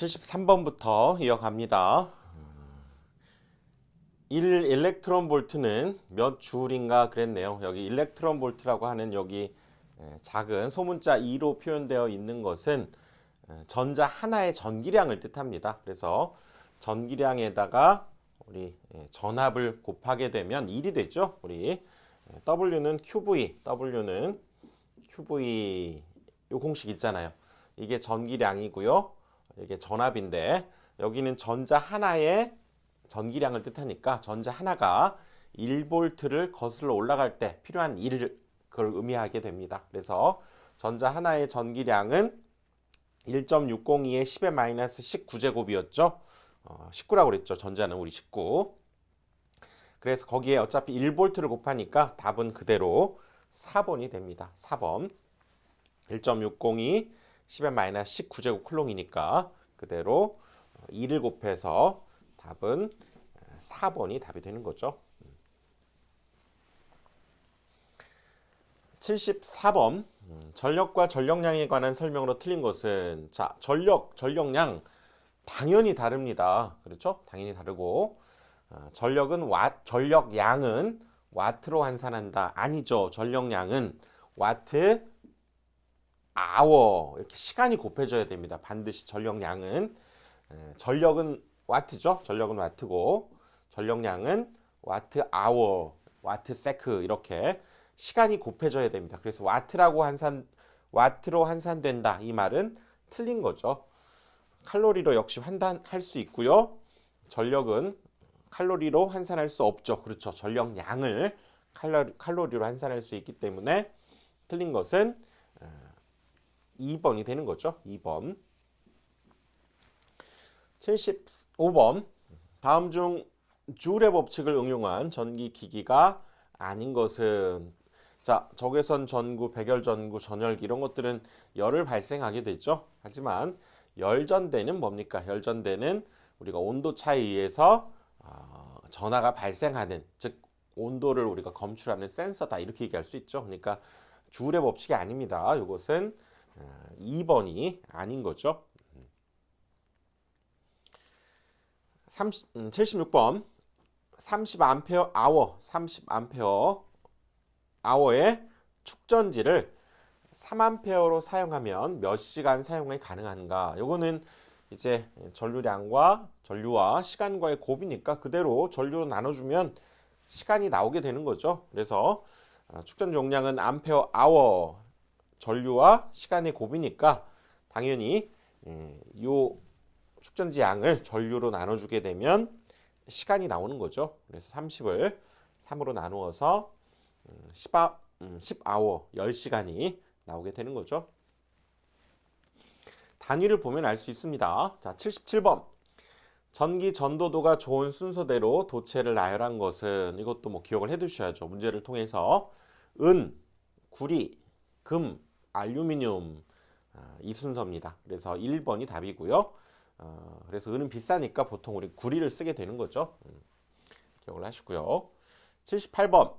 73번부터 이어갑니다. 1 일렉트론 볼트는 몇 줄인가 그랬네요. 여기 일렉트론 볼트라고 하는 여기 작은 소문자 2로 표현되어 있는 것은 전자 하나의 전기량을 뜻합니다. 그래서 전기량에다가 우리 전압을 곱하게 되면 1이 되죠. 우리 W는 QV 요 공식 있잖아요. 이게 전기량이고요. 이게 전압인데 여기는 전자 하나의 전기량을 뜻하니까 전자 하나가 1볼트를 거슬러 올라갈 때 필요한 1을 그걸 의미하게 됩니다. 그래서 전자 하나의 전기량은 1.602의 10의 마이너스 19제곱이었죠. 19라고 그랬죠. 전자는 우리 19. 그래서 거기에 어차피 1볼트를 곱하니까 답은 그대로 4번이 됩니다. 4번. 1.602 10의 마이너스 19제곱 쿨롱이니까 그대로 2를 곱해서 답은 4번이 답이 되는 거죠. 74번 전력과 전력량에 관한 설명으로 틀린 것은 자 전력, 전력량 당연히 다릅니다. 그렇죠? 당연히 다르고 전력량은 와트로 환산한다. 아니죠. 전력량은 와트 아워 이렇게 시간이 곱해져야 됩니다. 반드시 전력량은 전력은 와트죠. 전력은 와트고 전력량은 와트 아워, 와트 세크 이렇게 시간이 곱해져야 됩니다. 그래서 와트로 환산된다 이 말은 틀린 거죠. 칼로리로 역시 환산할 수 있고요. 전력은 칼로리로 환산할 수 없죠. 그렇죠. 전력량을 칼로리로 환산할 수 있기 때문에 틀린 것은 2번이 되는 거죠. 2번. 75번. 다음 중 줄의 법칙을 응용한 전기기기가 아닌 것은 자, 적외선 전구, 백열 전구, 전열기 이런 것들은 열을 발생하게 되죠. 하지만 열전대는 뭡니까? 열전대는 우리가 온도 차에 의해서 전하가 발생하는 즉 온도를 우리가 검출하는 센서다 이렇게 얘기할 수 있죠. 그러니까 줄의 법칙이 아닙니다. 이것은 2번이 아닌 거죠. 76번 30A 아워의 축전지를 3A로 사용하면 몇 시간 사용이 가능한가? 요거는 이제 전류와 시간과의 곱이니까 그대로 전류로 나눠주면 시간이 나오게 되는 거죠. 그래서 축전 용량은 암페어 아워 전류와 시간의 곱이니까 당연히 요 축전지 양을 전류로 나눠주게 되면 시간이 나오는 거죠. 그래서 30을 3으로 나누어서 10아워 10시간이 나오게 되는 거죠. 단위를 보면 알 수 있습니다. 자, 77번. 전기 전도도가 좋은 순서대로 도체를 나열한 것은 이것도 뭐 기억을 해 두셔야죠. 문제를 통해서 은, 구리, 금, 알루미늄 이 순서입니다. 그래서 1번이 답이고요. 그래서 은은 비싸니까 보통 우리 구리를 쓰게 되는 거죠. 기억을 하시고요. 78번.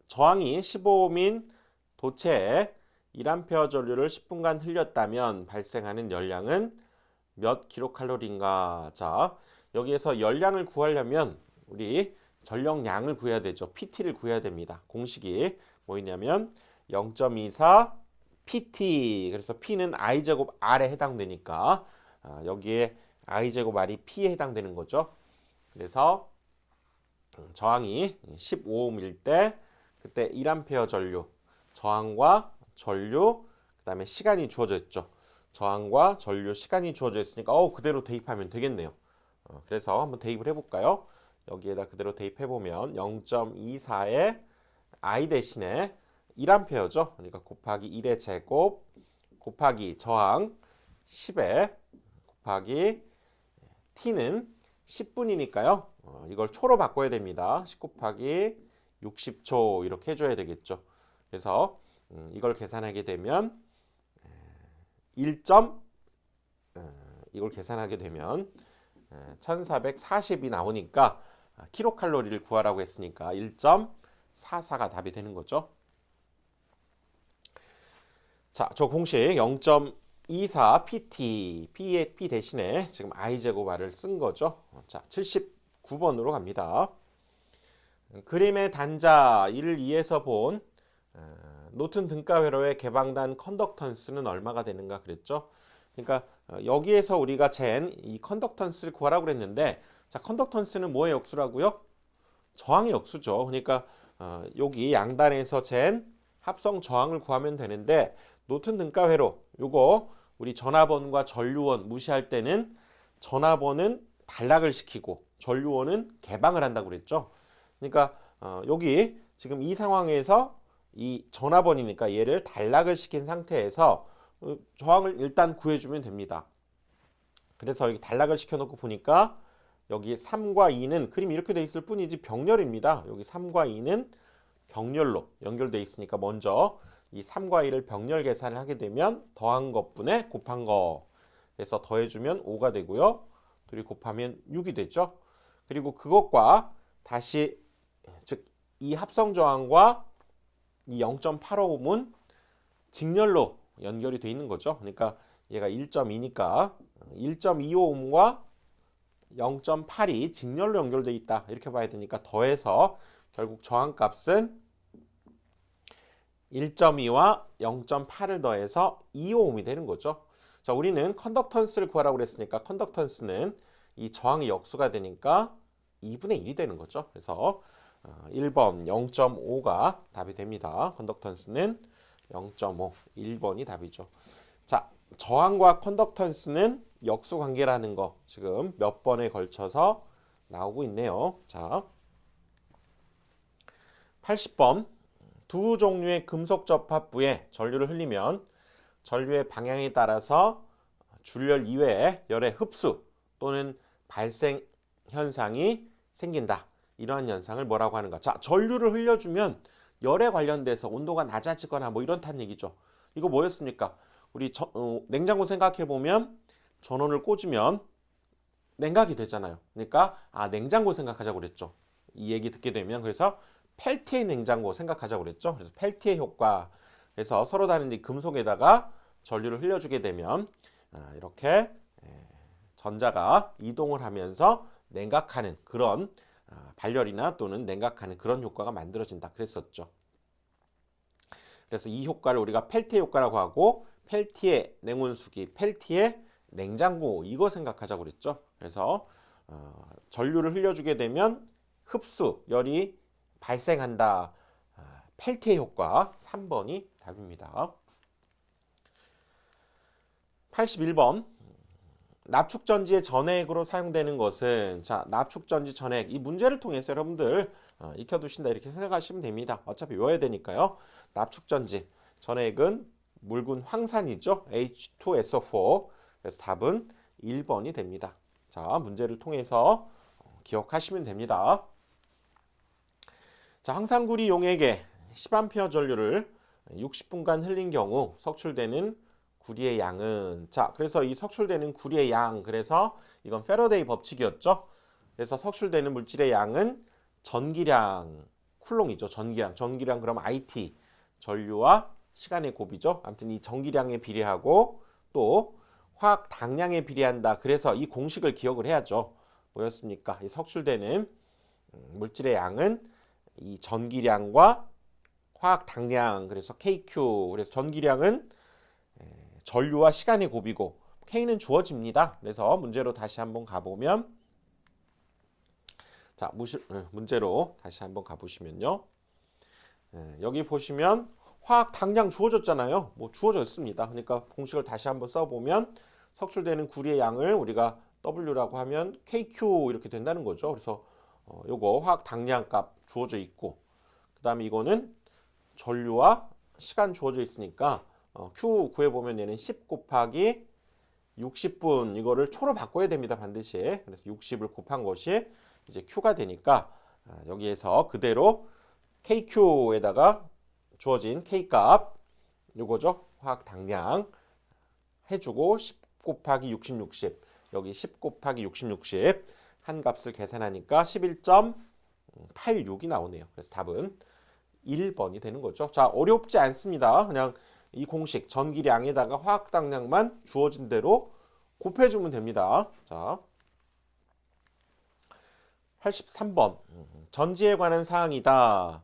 저항이 15옴인 도체에 1A 전류를 10분간 흘렸다면 발생하는 열량은 몇 킬로칼로리인가? 자, 여기에서 열량을 구하려면 우리 전력량을 구해야 되죠. PT를 구해야 됩니다. 공식이 뭐냐면 0.24 PT. 그래서 P는 I제곱 R에 해당되니까 여기에 I제곱 R이 P에 해당되는 거죠. 그래서 저항이 15옴일 때 그때 1A 전류, 저항과 전류, 그 다음에 시간이 주어져 있죠. 저항과 전류, 시간이 주어져 있으니까 그대로 대입하면 되겠네요. 그래서 한번 대입을 해볼까요? 여기에다 그대로 대입해보면 0.24의 I 대신에 1A죠. 그러니까 곱하기 1의 제곱 곱하기 저항 10에 곱하기 T는 10분이니까요. 이걸 초로 바꿔야 됩니다. 10 곱하기 60초 이렇게 해줘야 되겠죠. 그래서 이걸 계산하게 되면 이걸 계산하게 되면 1440이 나오니까 킬로칼로리를 구하라고 했으니까 1.44가 답이 되는 거죠. 자, 저 공식 24 PT, P 대신에 지금 i제곱 r을 쓴 거죠. 자, 79번으로 갑니다. 그림의 단자 1을 2에서 본 노튼 등가 회로의 개방단 컨덕턴스는 얼마가 되는가 그랬죠. 그러니까 여기에서 우리가 잰 이 컨덕턴스를 구하라고 그랬는데, 자, 컨덕턴스는 뭐의 역수라고요? 저항의 역수죠. 그러니까 여기 양단에서 잰 합성 저항을 구하면 되는데, 노튼 등가 회로 요거 우리 전압원과 전류원 무시할 때는 전압원은 단락을 시키고 전류원은 개방을 한다고 그랬죠. 그러니까 여기 지금 이 상황에서 이 전압원이니까 얘를 단락을 시킨 상태에서 저항을 일단 구해주면 됩니다. 그래서 여기 단락을 시켜놓고 보니까 여기 3과 2는 그림 이렇게 돼 있을 뿐이지 병렬입니다. 여기 3과 2는 병렬로 연결돼 있으니까 먼저 이 3과 2를 병렬 계산을 하게 되면 더한 것분에 곱한 거, 그래서 더해주면 5가 되고요. 둘이 곱하면 6이 되죠. 그리고 그것과 다시 즉 이 합성 저항과 이 0.85옴은 직렬로 연결이 돼 있는 거죠. 그러니까 얘가 1.2니까 1.25옴과 0.8이 직렬로 연결돼 있다 이렇게 봐야 되니까 더해서 결국 저항값은 1.2와 0.8을 더해서 2옴이 되는 거죠. 자, 우리는 컨덕턴스를 구하라고 그랬으니까 컨덕턴스는 이 저항의 역수가 되니까 2분의 1이 되는 거죠. 그래서 1번 0.5가 답이 됩니다. 컨덕턴스는 0.5, 1번이 답이죠. 자, 저항과 컨덕턴스는 역수 관계라는 거 지금 몇 번에 걸쳐서 나오고 있네요. 자, 80번 두 종류의 금속 접합부에 전류를 흘리면 전류의 방향에 따라서 줄열 이외에 열의 흡수 또는 발생 현상이 생긴다. 이러한 현상을 뭐라고 하는가? 자, 전류를 흘려주면 열에 관련돼서 온도가 낮아지거나 뭐 이런다는 얘기죠. 이거 뭐였습니까? 우리 냉장고 생각해 보면 전원을 꽂으면 냉각이 되잖아요. 그러니까 냉장고 생각하자고 그랬죠. 이 얘기 듣게 되면 그래서 펠티의 냉장고 생각하자고 그랬죠. 그래서 펠티의 효과. 그래서 서로 다른 이 금속에다가 전류를 흘려주게 되면 이렇게 전자가 이동을 하면서 냉각하는 그런 발열이나 또는 냉각하는 그런 효과가 만들어진다 그랬었죠. 그래서 이 효과를 우리가 펠티의 효과라고 하고 펠티의 냉온수기, 펠티의 냉장고 이거 생각하자고 그랬죠. 그래서 전류를 흘려주게 되면 흡수, 열이 발생한다. 펠티의 효과 3번이 답입니다. 81번 납축전지의 전해액으로 사용되는 것은, 자, 납축전지 전해액이 문제를 통해서 여러분들 익혀두신다 이렇게 생각하시면 됩니다. 어차피 외워야 되니까요. 납축전지 전해액은 묽은 황산이죠. H2SO4. 그래서 답은 1번이 됩니다. 자, 문제를 통해서 기억하시면 됩니다. 자, 황산구리 용액에 10A 전류를 60분간 흘린 경우 석출되는 구리의 양은, 자, 그래서 이 석출되는 구리의 양, 그래서 이건 패러데이 법칙이었죠. 그래서 석출되는 물질의 양은 전기량, 쿨롱이죠. 전기량 그럼 IT, 전류와 시간의 곱이죠. 아무튼 이 전기량에 비례하고 또 화학 당량에 비례한다. 그래서 이 공식을 기억을 해야죠. 뭐였습니까? 이 석출되는 물질의 양은 이 전기량과 화학 당량, 그래서 KQ, 그래서 전기량은 전류와 시간의 곱이고 K는 주어집니다. 그래서 문제로 다시 한번 가보면, 자, 문제로 다시 한번 가보시면요. 여기 보시면 화학 당량 주어졌잖아요. 뭐 주어졌습니다. 그러니까 공식을 다시 한번 써보면 석출되는 구리의 양을 우리가 W라고 하면 KQ 이렇게 된다는 거죠. 그래서 요거 화학 당량 값 주어져 있고, 그 다음에 이거는 전류와 시간 주어져 있으니까 Q 구해보면 얘는 10 곱하기 60분 이거를 초로 바꿔야 됩니다. 반드시. 그래서 60을 곱한 것이 이제 Q가 되니까 여기에서 그대로 KQ에다가 주어진 K값 요거죠. 화학 당량 해주고 10 곱하기 60 여기 10 곱하기 60 한 값을 계산하니까 11.86이 나오네요. 그래서 답은 1번이 되는 거죠. 자, 어렵지 않습니다. 그냥 이 공식 전기량에다가 화학당량만 주어진 대로 곱해주면 됩니다. 자, 83번. 전지에 관한 사항이다.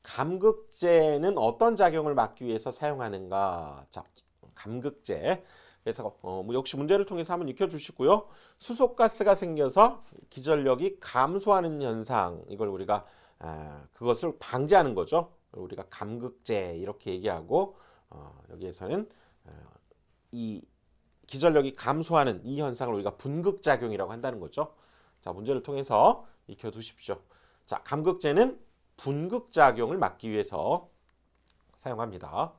감극제는 어떤 작용을 막기 위해서 사용하는가? 자, 감극제. 그래서 역시 문제를 통해서 한번 익혀주시고요. 수소가스가 생겨서 기전력이 감소하는 현상, 이걸 우리가 그것을 방지하는 거죠. 우리가 감극제 이렇게 얘기하고 여기에서는 이 기전력이 감소하는 이 현상을 우리가 분극작용이라고 한다는 거죠. 자, 문제를 통해서 익혀두십시오. 자, 감극제는 분극작용을 막기 위해서 사용합니다.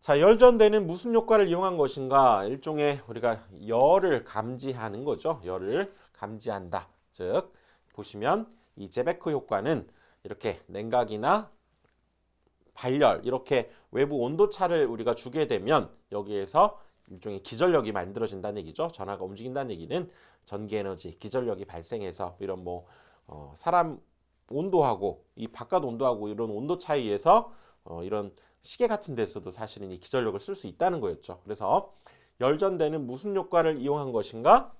자, 열전대는 무슨 효과를 이용한 것인가? 일종의 우리가 열을 감지하는 거죠. 열을 감지한다. 즉, 보시면 이 제베크 효과는 이렇게 냉각이나 발열, 이렇게 외부 온도차를 우리가 주게 되면 여기에서 일종의 기전력이 만들어진다는 얘기죠. 전하가 움직인다는 얘기는 전기에너지, 기전력이 발생해서 이런 사람 온도하고 이 바깥 온도하고 이런 온도 차이에서 이런 시계 같은 데서도 사실은 이 기전력을 쓸 수 있다는 거였죠. 그래서 열전대는 무슨 효과를 이용한 것인가?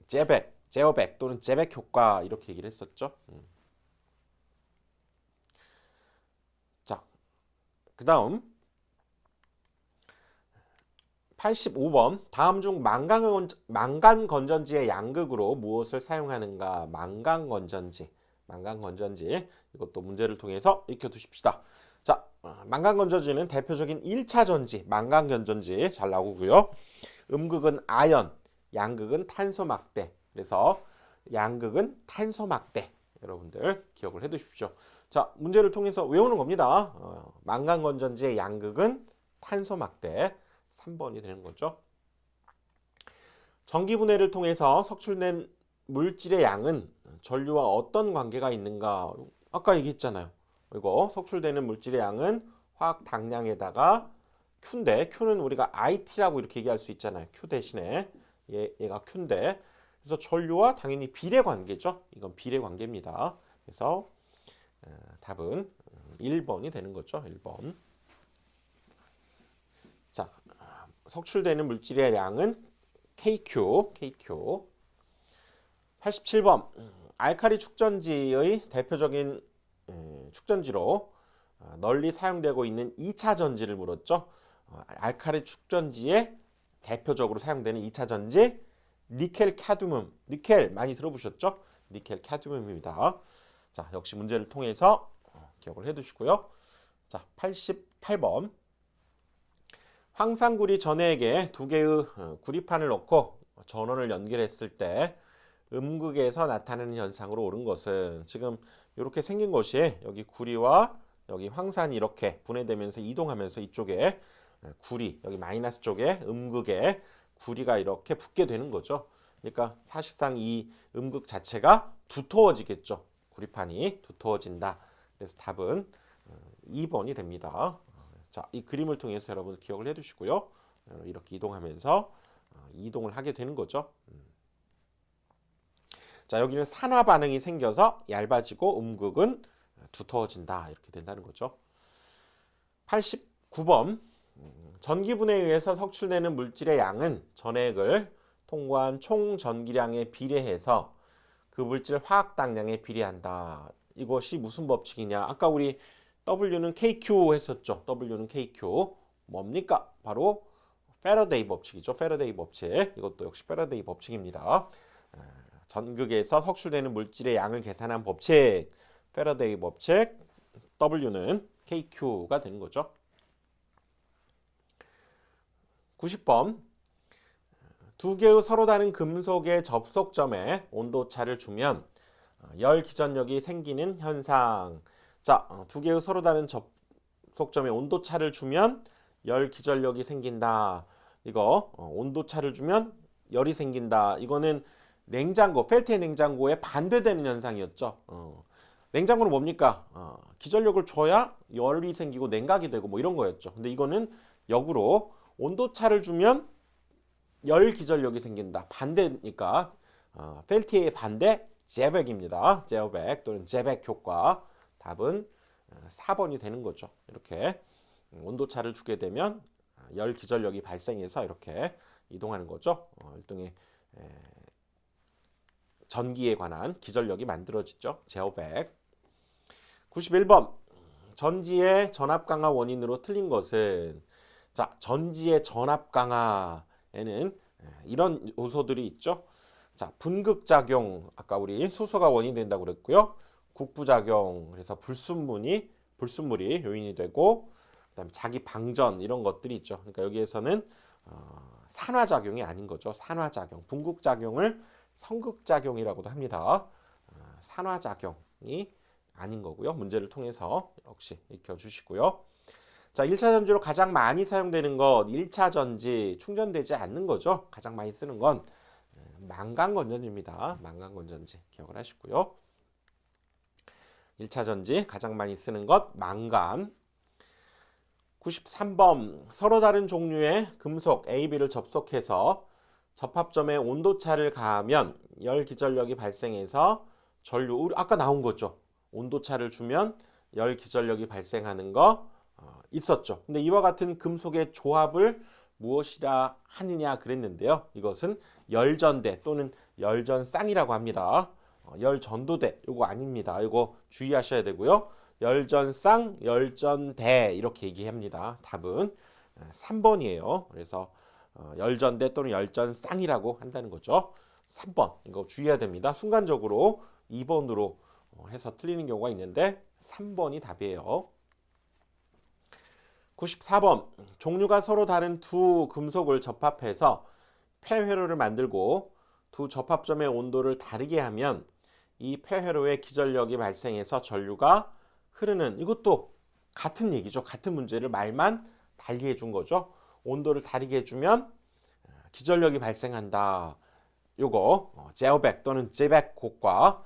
제어백 또는 제백 효과 이렇게 얘기를 했었죠. 자, 그 다음 85번. 다음 중 망간 건전지의 양극으로 무엇을 사용하는가? 망간 건전지. 이것도 문제를 통해서 익혀두십시다. 자, 망간 건전지는 대표적인 1차 전지, 망간 건전지 잘 나오고요. 음극은 아연, 양극은 탄소 막대. 그래서 양극은 탄소 막대. 여러분들 기억을 해두십시오. 자, 문제를 통해서 외우는 겁니다. 망간 건전지의 양극은 탄소 막대. 3번이 되는 거죠. 전기분해를 통해서 석출된 물질의 양은 전류와 어떤 관계가 있는가? 아까 얘기했잖아요. 이거 석출되는 물질의 양은 화학 당량에다가 Q인데, Q는 우리가 IT라고 이렇게 얘기할 수 있잖아요. Q 대신에 얘가 Q인데, 그래서 전류와 당연히 비례 관계죠. 이건 비례 관계입니다. 그래서 답은 1번이 되는 거죠. 1번. 자, 석출되는 물질의 양은 KQ. 87번. 알칼리 축전지의 대표적인 축전지로 널리 사용되고 있는 2차 전지를 물었죠. 알칼리 축전지에 대표적으로 사용되는 2차 전지 니켈 카드뮴. 니켈 많이 들어보셨죠? 니켈 카드뮴입니다. 자, 역시 문제를 통해서 기억을 해두시고요. 자, 88번. 황산구리 전해에게 두 개의 구리판을 넣고 전원을 연결했을 때 음극에서 나타나는 현상으로 옳은 것은, 지금 이렇게 생긴 것이 여기 구리와 여기 황산이 이렇게 분해되면서 이동하면서 이쪽에 구리, 여기 마이너스 쪽에 음극에 구리가 이렇게 붙게 되는 거죠. 그러니까 사실상 이 음극 자체가 두터워지겠죠. 구리판이 두터워진다. 그래서 답은 2번이 됩니다. 자, 이 그림을 통해서 여러분 기억을 해두시고요. 이렇게 이동하면서 이동을 하게 되는 거죠. 자, 여기는 산화 반응이 생겨서 얇아지고 음극은 두터워진다. 이렇게 된다는 거죠. 89번. 전기분해에 의해서 석출되는 물질의 양은 전액을 통과한 총 전기량에 비례해서 그 물질 화학 당량에 비례한다. 이것이 무슨 법칙이냐? 아까 우리 W는 KQ 했었죠. W는 KQ. 뭡니까? 바로 패러데이 법칙이죠. 패러데이 법칙. 이것도 역시 패러데이 법칙입니다. 전극에서 석출되는 물질의 양을 계산한 법칙. 패러데이 법칙. W는 KQ가 되는 거죠. 90번. 두 개의 서로 다른 금속의 접속점에 온도차를 주면 열 기전력이 생기는 현상. 자, 두 개의 서로 다른 접속점에 온도차를 주면 열 기전력이 생긴다. 이거 온도차를 주면 열이 생긴다. 이거는 냉장고, 펠티의 냉장고에 반대되는 현상이었죠. 냉장고는 뭡니까? 기전력을 줘야 열이 생기고 냉각이 되고 뭐 이런 거였죠. 근데 이거는 역으로 온도차를 주면 열 기전력이 생긴다. 반대니까 펠티의 반대 제백입니다. 제어백 또는 제백 효과. 답은 4번이 되는 거죠. 이렇게 온도차를 주게 되면 열 기전력이 발생해서 이렇게 이동하는 거죠. 일종의 전기에 관한 기전력이 만들어지죠. 제어백. 91번. 전지의 전압 강화 원인으로 틀린 것은, 자, 전지의 전압 강화에는 이런 요소들이 있죠. 자, 분극작용, 아까 우리 수소가 원인이 된다고 그랬고요. 국부작용, 그래서 불순물이 요인이 되고, 그다음에 자기 방전 이런 것들이 있죠. 그러니까 여기에서는 산화작용이 아닌 거죠. 산화작용, 분극작용을 성극작용이라고도 합니다. 산화작용이 아닌 거고요. 문제를 통해서 역시 익혀주시고요. 자, 1차 전지로 가장 많이 사용되는 것, 1차 전지 충전되지 않는 거죠. 가장 많이 쓰는 건 망간건전지입니다. 망간건전지 기억을 하시고요. 1차 전지 가장 많이 쓰는 것 망간. 93번. 서로 다른 종류의 금속 A, B를 접속해서 접합점에 온도차를 가하면 열 기전력이 발생해서 전류, 아까 나온 거죠. 온도차를 주면 열 기전력이 발생하는 거 있었죠. 근데 이와 같은 금속의 조합을 무엇이라 하느냐 그랬는데요. 이것은 열전대 또는 열전쌍이라고 합니다. 열전도대 요거 아닙니다. 이거 주의하셔야 되고요. 열전쌍, 열전대 이렇게 얘기합니다. 답은 3번이에요. 그래서 열전대 또는 열전쌍이라고 한다는 거죠. 3번 이거 주의해야 됩니다. 순간적으로 2번으로 해서 틀리는 경우가 있는데 3번이 답이에요. 94번. 종류가 서로 다른 두 금속을 접합해서 폐회로를 만들고 두 접합점의 온도를 다르게 하면 이 폐회로에 기전력이 발생해서 전류가 흐르는, 이것도 같은 얘기죠. 같은 문제를 말만 달리 해준 거죠. 온도를 다르게 해주면 기전력이 발생한다. 요거 제어백 또는 제백 효과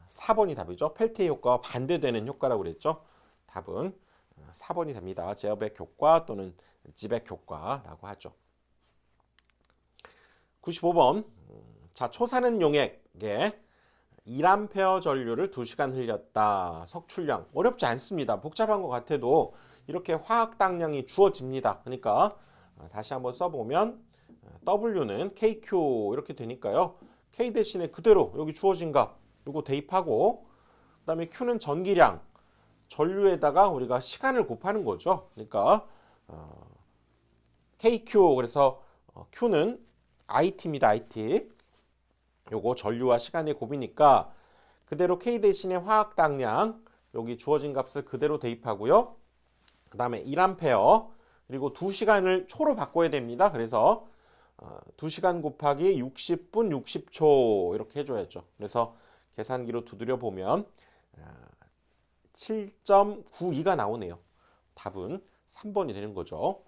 4번이 답이죠. 펠티의 효과와 반대되는 효과라고 그랬죠. 답은 4번이 됩니다. 제어백 효과 또는 지백 효과라고 하죠. 95번. 자, 초산은 용액에 1A 전류를 2시간 흘렸다. 석출량 어렵지 않습니다. 복잡한 것 같아도 이렇게 화학 당량이 주어집니다. 그러니까 다시 한번 써보면 W는 KQ 이렇게 되니까요. K 대신에 그대로 여기 주어진 값 이거 대입하고, 그 다음에 Q는 전기량, 전류에다가 우리가 시간을 곱하는 거죠. 그러니까 KQ, 그래서 Q는 IT입니다. IT. 요거 전류와 시간의 곱이니까 그대로 K 대신에 화학 당량 여기 주어진 값을 그대로 대입하고요. 그 다음에 1A 그리고 2시간을 초로 바꿔야 됩니다. 그래서 2시간 곱하기 60분 60초 이렇게 해줘야죠. 그래서 계산기로 두드려 보면 7.92가 나오네요. 답은 3번이 되는 거죠.